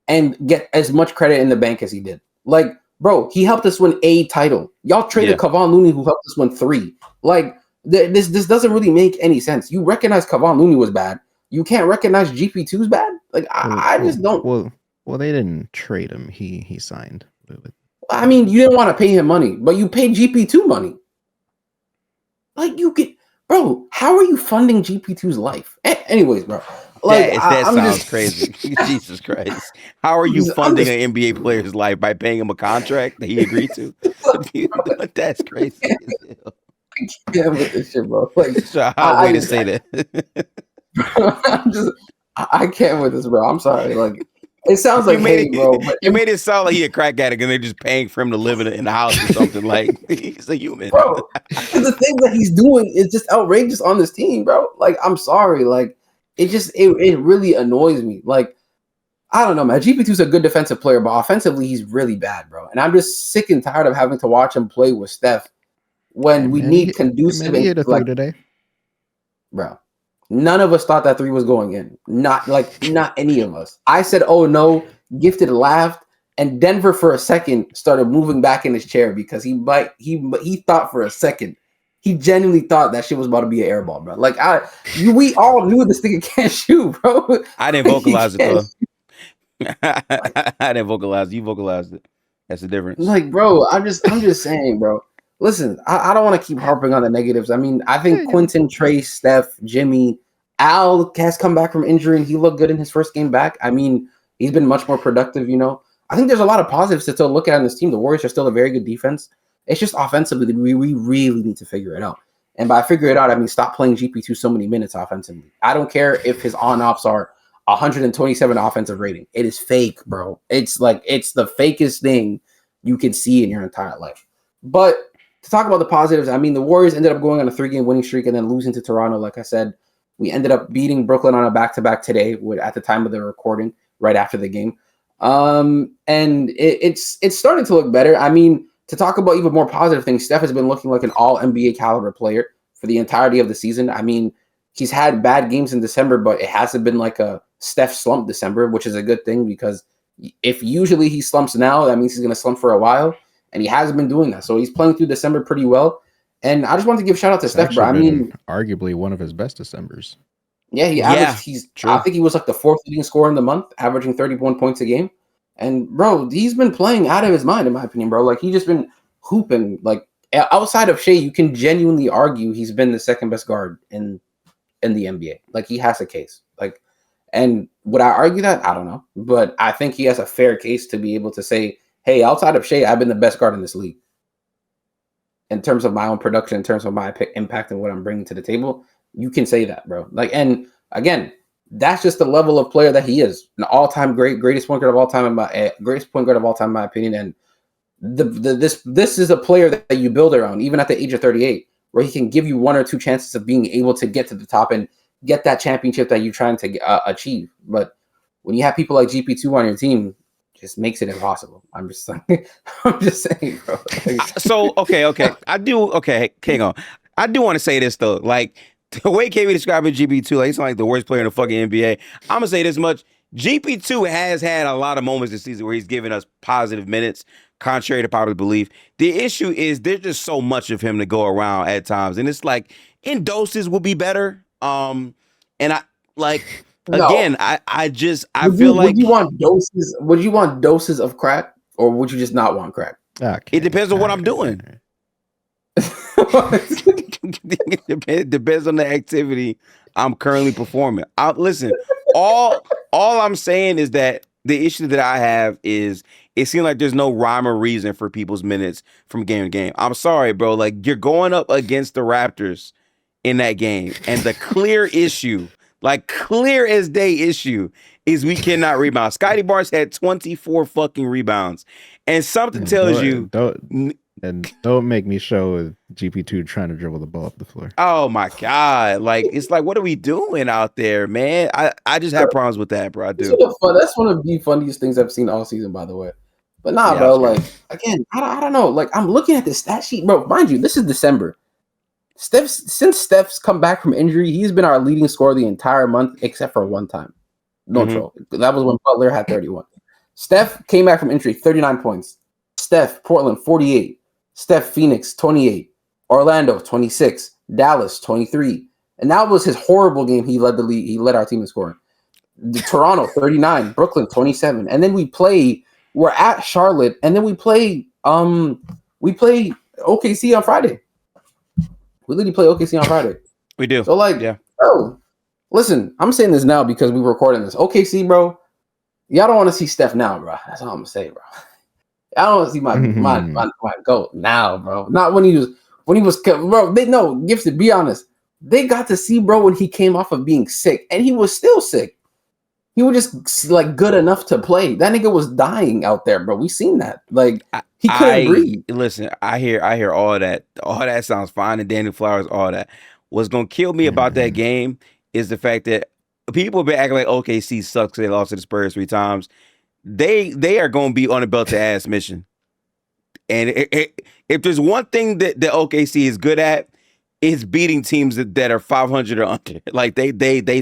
Speaker 1: and get as much credit in the bank as he did. Like, bro, he helped us win a title. Y'all traded Kevon Looney, who helped us win 3. Like, this doesn't really make any sense. You recognize Kevon Looney was bad. You can't recognize GP2's bad. Like, I just don't.
Speaker 2: Well, they didn't trade him. He signed.
Speaker 1: I mean, you didn't want to pay him money, but you paid GP2 money. Like, you get, bro. How are you funding GP2's life? Anyways, bro. Like,
Speaker 3: that sounds crazy. Jesus Christ. How are you funding an NBA player's life by paying him a contract that he agreed to? That's crazy.
Speaker 1: I can't with this shit, bro. Like,
Speaker 3: so way to say that.
Speaker 1: I can't with this, bro. I'm sorry. Like, it sounds like bro. But
Speaker 3: you made it sound like he a crack addict and they're just paying for him to live in a house or something. Like, he's a human.
Speaker 1: Bro, the thing that he's doing is just outrageous on this team, bro. Like, I'm sorry. Like, it really annoys me. Like, I don't know, man. GP2's a good defensive player, but offensively, he's really bad, bro. And I'm just sick and tired of having to watch him play with Steph when we need conducive.
Speaker 2: He hit a 3 today,
Speaker 1: bro. None of us thought that 3 was going in. Not any of us. I said, "Oh no!" Gifted laughed, and Denver for a second started moving back in his chair because he thought for a second. He genuinely thought that shit was about to be an air ball, bro. Like we all knew this nigga can't shoot, bro.
Speaker 3: I didn't vocalize it though. I didn't vocalize. You vocalized it. That's the difference.
Speaker 1: Like, bro, I'm just saying, bro. Listen, I don't want to keep harping on the negatives. I mean, I think Quinten, Trey, Steph, Jimmy, Al has come back from injury and he looked good in his first game back. I mean, he's been much more productive, you know. I think there's a lot of positives to still look at in this team. The Warriors are still a very good defense. It's just offensively, we really need to figure it out. And by figure it out, I mean stop playing GP2 so many minutes offensively. I don't care if his on-offs are 127 offensive rating. It is fake, bro. It's like it's the fakest thing you can see in your entire life. But to talk about the positives, I mean, the Warriors ended up going on a 3-game winning streak and then losing to Toronto. Like I said, we ended up beating Brooklyn on a back-to-back today at the time of the recording, right after the game. And it's starting to look better. I mean, to talk about even more positive things, Steph has been looking like an all-NBA caliber player for the entirety of the season. I mean, he's had bad games in December, but it hasn't been like a Steph slump December, which is a good thing because if usually he slumps now, that means he's going to slump for a while. And he hasn't been doing that. So he's playing through December pretty well. And I just want to give shout out to Steph, bro. I mean,
Speaker 2: arguably one of his best Decembers.
Speaker 1: Yeah, I think he was like the 4th leading scorer in the month, averaging 31 points a game. And bro, he's been playing out of his mind, in my opinion, bro. Like he's just been hooping. Like outside of Shea, you can genuinely argue he's been the second best guard in in the NBA. Like, he has a case. Like, and would I argue that? I don't know. But I think he has a fair case to be able to say, hey, outside of Shea, I've been the best guard in this league. In terms of my own production, in terms of my impact and what I'm bringing to the table, you can say that, bro. Like, and again, that's just the level of player that he is. An all-time greatest point guard of all time, greatest point guard of all time, in my opinion. And this is a player that you build around, even at the age of 38, where he can give you one or two chances of being able to get to the top and get that championship that you're trying to achieve. But when you have people like GP2 on your team, just makes it impossible. I'm just saying, bro.
Speaker 3: So okay. Hang on. I do want to say this though. Like, the way KB describing GP2, like, he's like the worst player in the fucking NBA. I'm gonna say this much: GP2 has had a lot of moments this season where he's given us positive minutes, contrary to popular belief. The issue is there's just so much of him to go around at times, and it's like in doses will be better. And I like again,
Speaker 1: No.
Speaker 3: I feel like
Speaker 1: would you want doses? Would you want doses of crack, or would you just not want crack?
Speaker 3: It depends on what I'm doing. It depends on the activity I'm currently performing. Listen, all I'm saying is that the issue that I have is it seems like there's no rhyme or reason for people's minutes from game to game. I'm sorry, bro. Like, you're going up against the Raptors in that game, and the clear issue, like clear as day issue, is we cannot rebound. Scotty Barnes had 24 fucking rebounds, and something tells you.
Speaker 2: Don't make me show GP2 trying to dribble the ball up the floor.
Speaker 3: Oh my God. Like, it's like, what are we doing out there, man? I just have problems with that, bro. I do.
Speaker 1: That's one of the funniest things I've seen all season, by the way. But nah, bro, like, again, I don't know. Like, I'm looking at the stat sheet, bro. Mind you, this is December. Since Steph's come back from injury, he's been our leading scorer the entire month, except for one time. No troll. That was when Butler had 31. Steph came back from injury, 39 points. Steph, Portland, 48. Steph, Phoenix, 28. Orlando, 26. Dallas, 23. And that was his horrible game. He led the league. He led our team in scoring. Toronto, 39. Brooklyn, 27. And then we're at Charlotte, and then we play OKC on Friday. We literally play OKC on Friday.
Speaker 3: We do.
Speaker 1: So, like, bro, listen, I'm saying this now because we're recording this. OKC, bro, y'all don't want to see Steph now, bro. That's all I'm gonna say, bro. I don't want to see my goat now, bro. Not when he was, bro. They know, Gifted, be honest. They got to see, bro, when he came off of being sick, and he was still sick. He was just like good enough to play. That nigga was dying out there, bro. We seen that. Like, he couldn't breathe.
Speaker 3: Listen, I hear all that. All that sounds fine, and Danny Flowers, all that. What's gonna kill me about that game is the fact that people have been acting like OKC sucks. They lost to the Spurs 3 times. They are going to be on a belt to ass mission. And if there's one thing that the OKC is good at, it's beating teams that are 500 or under. Like, they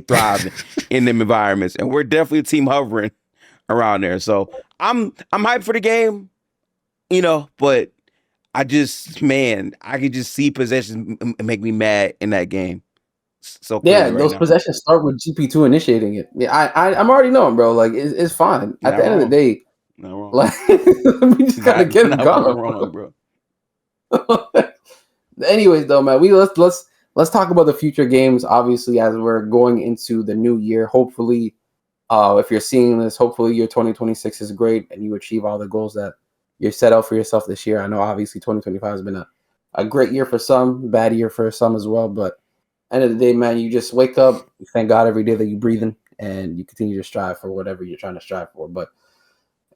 Speaker 3: thrive in them environments, and we're definitely a team hovering around there. So I'm hyped for the game, but I could just see possessions make me mad in that game. So
Speaker 1: those possessions start with GP2 initiating it. Yeah, I'm already knowing, bro. Like, it's fine. At the end of the day, like, we just gotta get it going, wrong, bro. Anyways, though, man, let's talk about the future games. Obviously, as we're going into the new year, hopefully, if you're seeing this, hopefully your 2026 is great and you achieve all the goals that you're set out for yourself this year. I know, obviously, 2025 has been a great year for some, bad year for some as well, but end of the day, man, you just wake up, you thank God every day that you're breathing, and you continue to strive for whatever you're trying to strive for. But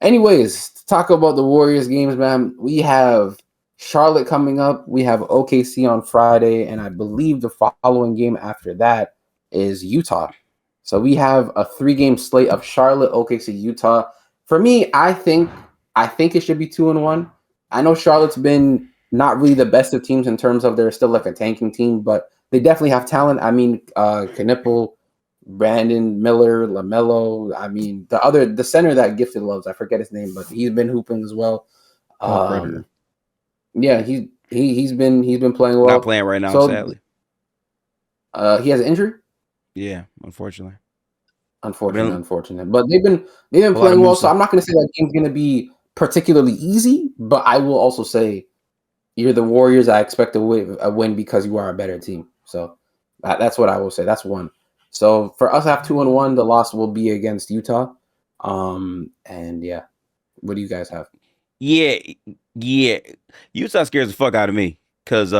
Speaker 1: anyways, to talk about the Warriors games, man, we have Charlotte coming up. We have OKC on Friday, and I believe the following game after that is Utah. So we have a 3-game slate of Charlotte, OKC, Utah. For me, I think it should be 2-1. I know Charlotte's been not really the best of teams in terms of they're still like a tanking team, but they definitely have talent. I mean, Knipple, Brandon Miller, LaMelo. I mean, the center that Gifted loves, I forget his name, but he's been hooping as well. Yeah, he's been playing well.
Speaker 3: Not playing right now, sadly.
Speaker 1: He has an injury.
Speaker 3: Yeah, unfortunately.
Speaker 1: Unfortunate. But they've been playing well. So I'm not going to say that game's going to be particularly easy, but I will also say you're the Warriors. I expect a win because you are a better team. So That's what I will say. That's one. So for us to have 2-1, the loss will be against Utah. And yeah, what do you guys have?
Speaker 3: Yeah, yeah. Utah scares the fuck out of me because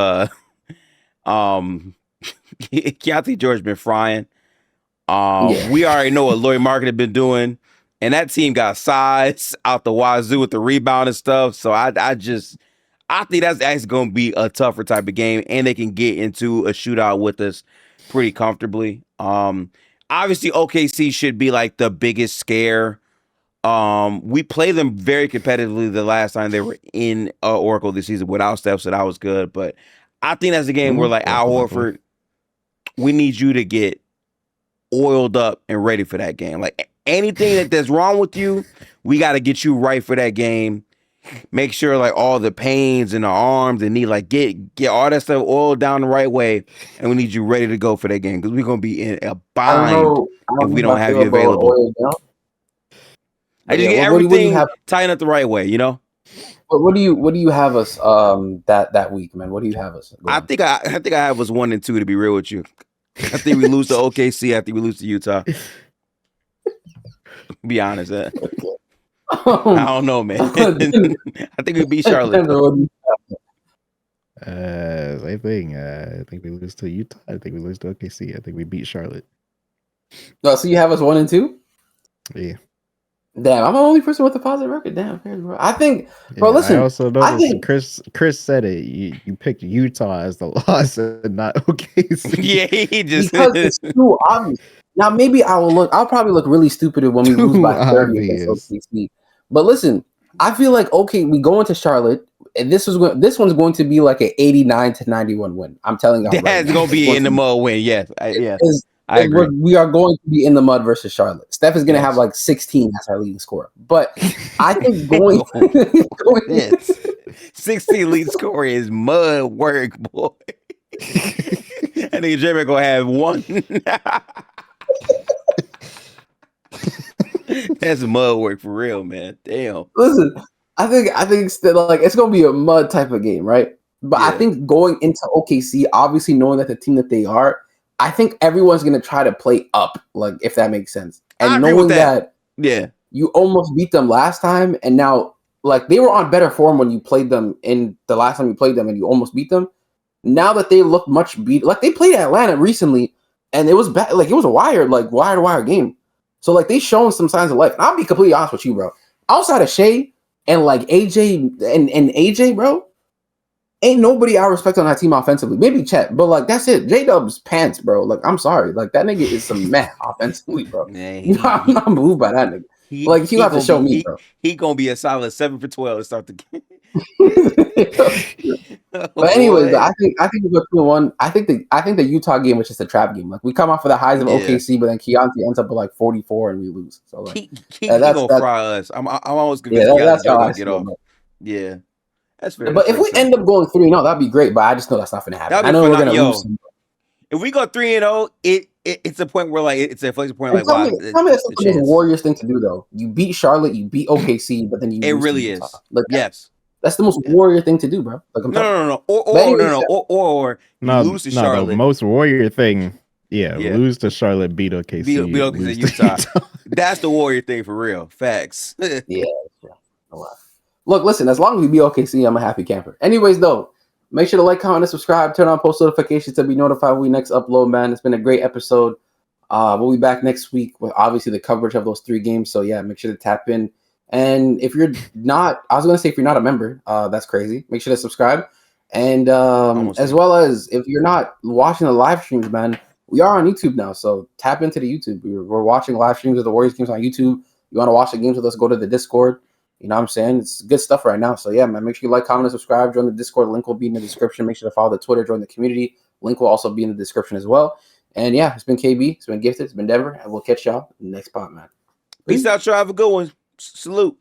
Speaker 3: Keontae George been frying. We already know what Lloyd Market had been doing, and that team got size out the wazoo with the rebound and stuff. So I think that's actually going to be a tougher type of game, and they can get into a shootout with us pretty comfortably. Obviously OKC should be like the biggest scare. We played them very competitively the last time they were in Oracle this season without Steph, so that was good. But I think that's a game where like Al Horford, we need you to get oiled up and ready for that game. Like anything that's wrong with you, we got to get you right for that game. Make sure like all the pains in the arms and knee, like get all that stuff oiled down the right way, and we need you ready to go for that game because we're gonna be in a bind if we don't have you available. I just get everything tying up the right way, you know.
Speaker 1: But what do you have us that week, man? What do you have us?
Speaker 3: I think I have us 1-2 to be real with you. I think we lose to OKC. I think we lose to Utah. Be honest, I don't know, man. I think we beat Charlotte.
Speaker 2: Same thing. I think we lose to Utah. I think we lose to OKC. I think we beat Charlotte.
Speaker 1: No, so you have us 1-2?
Speaker 2: Yeah.
Speaker 1: Damn, I'm the only person with a positive record. Damn, bro. I think, bro. Listen,
Speaker 2: I also noticed Chris said it. You picked Utah as the loss and not OKC.
Speaker 3: Yeah, he just
Speaker 1: because it's too obvious. Now maybe I'll probably look really stupid when we lose by 30 against OKC. But listen, I feel like we go into Charlotte, and this one's going to be like an 89-91 win. I'm telling you,
Speaker 3: that's going to be in the mud win. Yes, I agree.
Speaker 1: We are going to be in the mud versus Charlotte. Steph is going to have like 16 as our leading scorer. But I think going
Speaker 3: 16 leading scorer is mud work, boy. I think Draymond going to have one. That's mud work for real, man. Damn.
Speaker 1: Listen, I think like it's going to be a mud type of game, right? But I think going into OKC, obviously knowing that the team that they are, I think everyone's going to try to play up, like, if that makes sense. And knowing that you almost beat them last time, and now, like, they were on better form when you played them in the last time you played them and you almost beat them. Now that they look much beat, like, they played Atlanta recently, and it was bad, like, it was a wire-to-wire game. So, like, they shown some signs of life. And I'll be completely honest with you, bro. Outside of Shea and, like, AJ and AJ, bro, ain't nobody I respect on that team offensively. Maybe Chet, but like that's it. J-Dub's pants, bro. Like I'm sorry, like that nigga is some man offensively, bro. I'm not moved by that nigga. He have to show me, bro.
Speaker 3: He gonna be a solid 7 for 12 to start the game.
Speaker 1: But anyways, I think we go 2-1. I think the Utah game was just a trap game. Like we come off of the highs of OKC, but then Keontae ends up with like 44 and we lose. So like
Speaker 3: he gonna fry us. I'm almost convinced Keontae's gonna get off. Yeah. That's fair.
Speaker 1: But if we end up going 3-0, that'd be great. But I just know that's not going to happen. I know we're going to lose.
Speaker 3: If we go 3-0, it's a point where like it's a inflection point. Like,
Speaker 1: tell me that's the most Warriors thing to do, though. You beat Charlotte, you beat OKC, but then you.
Speaker 3: It really is.
Speaker 1: Like,
Speaker 3: yes,
Speaker 1: that's the most Warrior thing to do, bro. Like,
Speaker 3: no. Or lose to Charlotte.
Speaker 2: The most Warrior thing. Yeah, lose to Charlotte, beat OKC,
Speaker 3: beat OKC, Utah. That's the Warrior thing for real. Facts.
Speaker 1: Yeah. Look, listen, as long as we be OKC, I'm a happy camper. Anyways, though, make sure to like, comment, and subscribe. Turn on post notifications to be notified when we next upload, man. It's been a great episode. We'll be back next week with obviously the coverage of those 3 games. So, yeah, make sure to tap in. And if you're not, I was going to say if you're not a member, that's crazy. Make sure to subscribe. And as well as if you're not watching the live streams, man, we are on YouTube now. So tap into the YouTube. We're watching live streams of the Warriors games on YouTube. You want to watch the games with us, go to the Discord. You know what I'm saying? It's good stuff right now. So, yeah, man, make sure you like, comment, and subscribe. Join the Discord. Link will be in the description. Make sure to follow the Twitter. Join the community. Link will also be in the description as well. And, yeah, it's been KB. It's been Gifted. It's been Dever. And we'll catch y'all in the next pod, man.
Speaker 3: Peace out, y'all. Have a good one. Salute.